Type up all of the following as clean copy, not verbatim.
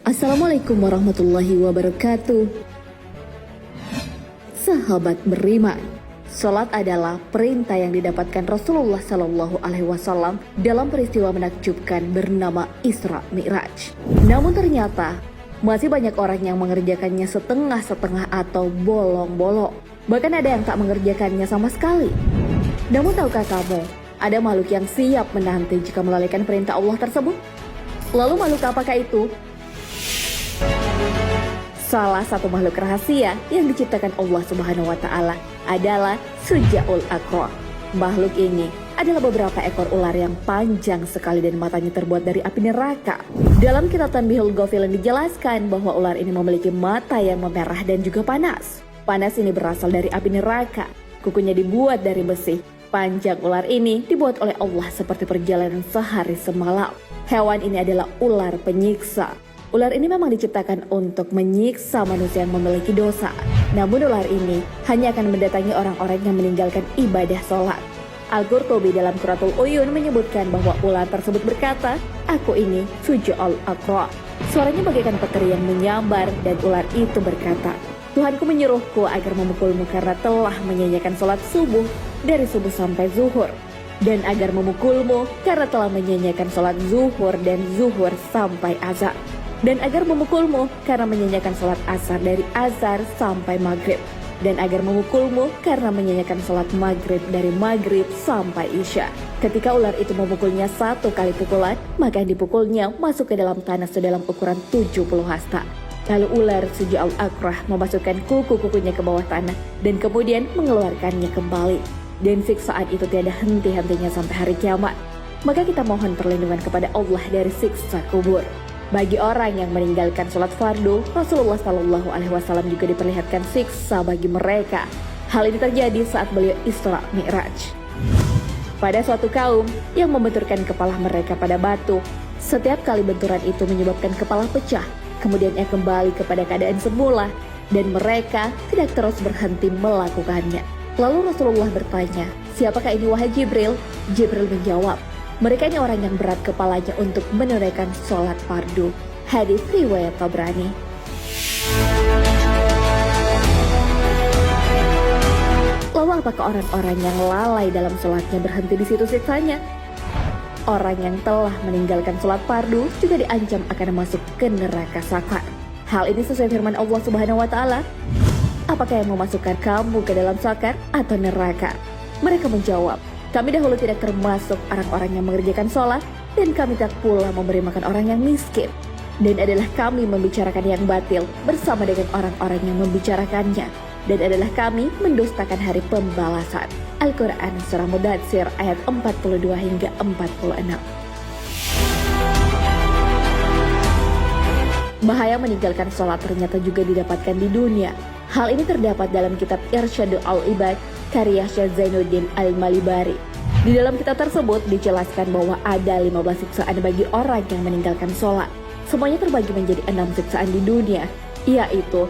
Assalamualaikum warahmatullahi wabarakatuh. Sahabat beriman, salat adalah perintah yang didapatkan Rasulullah Shallallahu Alaihi Wasallam dalam peristiwa menakjubkan bernama Isra Mi'raj. Namun ternyata masih banyak orang yang mengerjakannya setengah-setengah atau bolong-bolong. Bahkan ada yang tak mengerjakannya sama sekali. Namun tahukah kamu, ada makhluk yang siap menanti jika melalaikan perintah Allah tersebut? Lalu makhluk apakah itu? Salah satu makhluk rahasia yang diciptakan Allah Subhanahu wa Ta'ala adalah Syuja'ul Aqra. Makhluk ini adalah beberapa ekor ular yang panjang sekali dan matanya terbuat dari api neraka. Dalam kitab Tanbihul Ghafilin dijelaskan bahwa ular ini memiliki mata yang memerah dan juga panas. Panas ini berasal dari api neraka. Kukunya dibuat dari besi. Panjang ular ini dibuat oleh Allah seperti perjalanan sehari semalam. Hewan ini adalah ular penyiksa. Ular ini memang diciptakan untuk menyiksa manusia yang memiliki dosa. Namun ular ini hanya akan mendatangi orang-orang yang meninggalkan ibadah sholat. Al-Qurtubi dalam Qurratul Uyun menyebutkan bahwa ular tersebut berkata, "Aku ini Syuja'ul Aqra." Suaranya bagaikan peteri yang menyambar dan ular itu berkata, "Tuhanku menyuruhku agar memukulmu karena telah menyanyiakan sholat subuh dari subuh sampai zuhur. Dan agar memukulmu karena telah menyanyiakan sholat zuhur dan zuhur sampai azan. Dan agar memukulmu karena menyanyiakan sholat asar dari asar sampai maghrib. Dan agar memukulmu karena menyanyiakan sholat maghrib dari maghrib sampai isya." Ketika ular itu memukulnya 1 kali pukulan, maka yang dipukulnya masuk ke dalam tanah sedalam ukuran 70 hasta. Lalu ular Syuja'ul Aqra memasukkan kuku-kukunya ke bawah tanah dan kemudian mengeluarkannya kembali. Dan siksaan itu tiada henti-hentinya sampai hari kiamat. Maka kita mohon perlindungan kepada Allah dari siksa kubur. Bagi orang yang meninggalkan sholat fardu, Rasulullah Shallallahu Alaihi Wasallam juga diperlihatkan siksa bagi mereka. Hal ini terjadi saat beliau Isra Mi'raj. Pada suatu kaum yang membenturkan kepala mereka pada batu, setiap kali benturan itu menyebabkan kepala pecah, kemudian ia kembali kepada keadaan semula, dan mereka tidak terus berhenti melakukannya. Lalu Rasulullah bertanya, "Siapakah ini wahai Jibril?" Jibril menjawab, "Mereka ini orang yang berat kepalanya untuk menunaikan sholat fardu." Hadis riwayat Tabrani. Lalu apakah orang-orang yang lalai dalam sholatnya berhenti di situ siksanya? Orang yang telah meninggalkan sholat fardu juga diancam akan masuk ke neraka sakar. Hal ini sesuai firman Allah Subhanahu wa Ta'ala. "Apakah yang memasukkan kamu ke dalam sakar atau neraka?" Mereka menjawab, "Kami dahulu tidak termasuk orang-orang yang mengerjakan sholat, dan kami tak pula memberi makan orang yang miskin. Dan adalah kami membicarakan yang batil bersama dengan orang-orang yang membicarakannya. Dan adalah kami mendustakan hari pembalasan." Al-Quran Surah Mudatsir ayat 42 hingga 46. Bahaya meninggalkan sholat ternyata juga didapatkan di dunia. Hal ini terdapat dalam kitab Irsyadul Al-Ibad karya Syekh Zainuddin Al-Malibari. Di dalam kitab tersebut dijelaskan bahwa ada 15 siksaan bagi orang yang meninggalkan sholat. Semuanya terbagi menjadi 6 siksaan di dunia, yaitu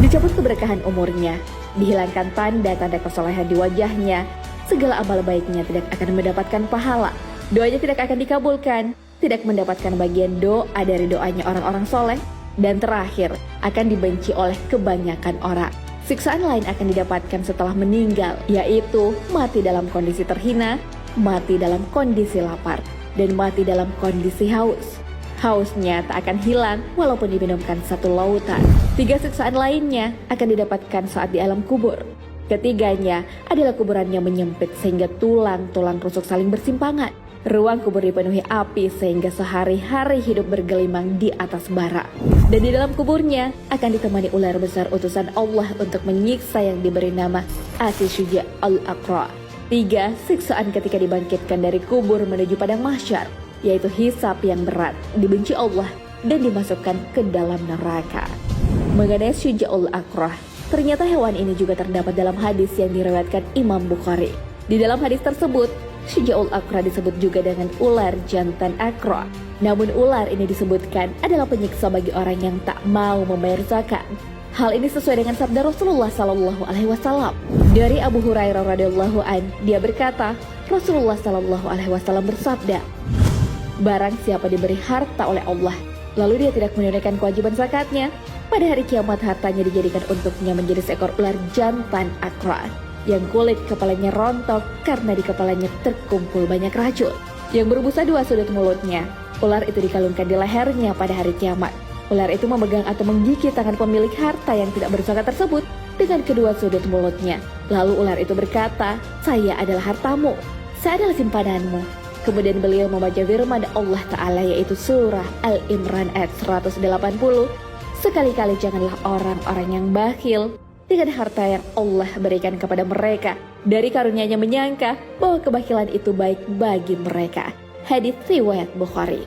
dicabut keberkahan umurnya, dihilangkan tanda-tanda kesolehan di wajahnya, segala amal baiknya tidak akan mendapatkan pahala, doanya tidak akan dikabulkan, tidak mendapatkan bagian doa dari doanya orang-orang soleh, dan terakhir akan dibenci oleh kebanyakan orang. Siksaan lain akan didapatkan setelah meninggal, yaitu mati dalam kondisi terhina, mati dalam kondisi lapar, dan mati dalam kondisi haus. Hausnya tak akan hilang walaupun diminumkan 1 lautan. 3 siksaan lainnya akan didapatkan saat di alam kubur. Ketiganya adalah kuburan yang menyempit sehingga tulang-tulang rusuk saling bersimpangan. Ruang kubur dipenuhi api sehingga sehari-hari hidup bergelimang di atas bara. Dan di dalam kuburnya akan ditemani ular besar utusan Allah untuk menyiksa yang diberi nama Syuja'ul Aqra. 3 siksaan ketika dibangkitkan dari kubur menuju padang mahsyar, yaitu hisab yang berat, dibenci Allah, dan dimasukkan ke dalam neraka. Mengenai Syuja'ul Aqra, ternyata hewan ini juga terdapat dalam hadis yang diriwayatkan Imam Bukhari. Di dalam hadis tersebut, Syuja'ul Aqra disebut juga dengan ular jantan Aqra. Namun ular ini disebutkan adalah penyiksa bagi orang yang tak mau membayar zakat. Hal ini sesuai dengan sabda Rasulullah Shallallahu Alaihi Wasallam. Dari Abu Hurairah radhiyallahu an, dia berkata, Rasulullah Shallallahu Alaihi Wasallam bersabda, "Barang siapa diberi harta oleh Allah, lalu dia tidak menunaikan kewajiban zakatnya, pada hari kiamat hartanya dijadikan untuknya menjadi seekor ular jantan akra yang kulit kepalanya rontok karena di kepalanya terkumpul banyak racun. Yang berbusa dua sudut mulutnya, ular itu dikalungkan di lehernya pada hari kiamat. Ular itu memegang atau menggigit tangan pemilik harta yang tidak berzakat tersebut dengan kedua sudut mulutnya. Lalu ular itu berkata, "Saya adalah hartamu, saya adalah simpananmu." Kemudian beliau membaca firman Allah Ta'ala yaitu surah Al-Imran ayat 180. "Sekali-kali janganlah orang-orang yang bakhil dengan harta yang Allah berikan kepada mereka. Dari karunia-Nya menyangka bahwa kebakilan itu baik bagi mereka." Hadits riwayat Bukhari.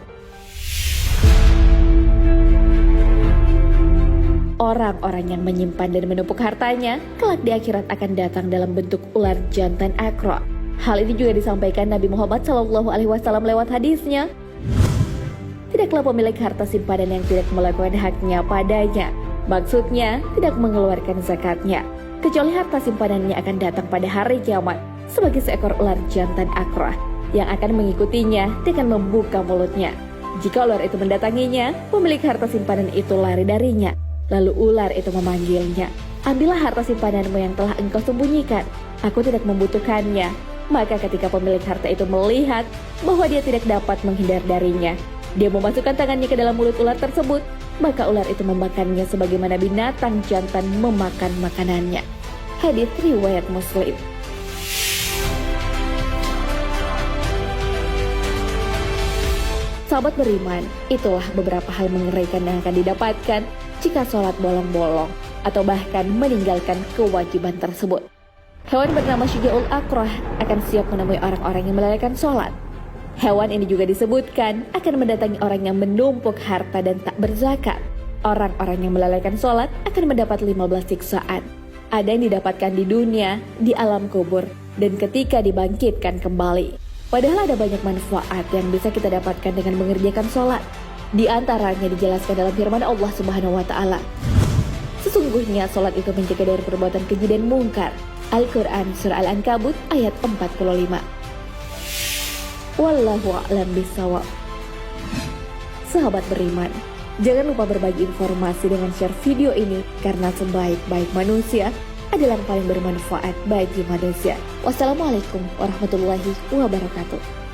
Orang-orang yang menyimpan dan menumpuk hartanya kelak di akhirat akan datang dalam bentuk ular jantan akra. Hal ini juga disampaikan Nabi Muhammad SAW lewat hadisnya. Tidaklah pemilik harta simpanan yang tidak melakukan haknya padanya, maksudnya tidak mengeluarkan zakatnya, kecuali harta simpanannya akan datang pada hari kiamat sebagai seekor ular jantan akra yang akan mengikutinya dengan membuka mulutnya. Jika ular itu mendatanginya, pemilik harta simpanan itu lari darinya. Lalu ular itu memanggilnya, "Ambillah harta simpananmu yang telah engkau sembunyikan, aku tidak membutuhkannya." Maka ketika pemilik harta itu melihat bahwa dia tidak dapat menghindar darinya, dia memasukkan tangannya ke dalam mulut ular tersebut, maka ular itu memakannya sebagaimana binatang jantan memakan makanannya. Hadits riwayat Muslim. Sahabat beriman, itulah beberapa hal mengerikan yang akan didapatkan jika sholat bolong-bolong atau bahkan meninggalkan kewajiban tersebut. Hewan bernama Syuja'ul Aqrah akan siap menemui orang-orang yang melalaikan sholat. Hewan ini juga disebutkan akan mendatangi orang yang menumpuk harta dan tak berzakat. Orang-orang yang melalaikan sholat akan mendapat 15 siksaan. Ada yang didapatkan di dunia, di alam kubur, dan ketika dibangkitkan kembali. Padahal ada banyak manfaat yang bisa kita dapatkan dengan mengerjakan sholat. Di antaranya dijelaskan dalam firman Allah Subhanahu wa Ta'ala. Sesungguhnya sholat itu mencegah dari perbuatan keji dan mungkar. Al-Quran Surah Al-Ankabut ayat 45. Wallahu a'lam bishawab. Sahabat beriman, jangan lupa berbagi informasi dengan share video ini karena sebaik-baik manusia adalah yang paling bermanfaat bagi manusia. Wassalamualaikum warahmatullahi wabarakatuh.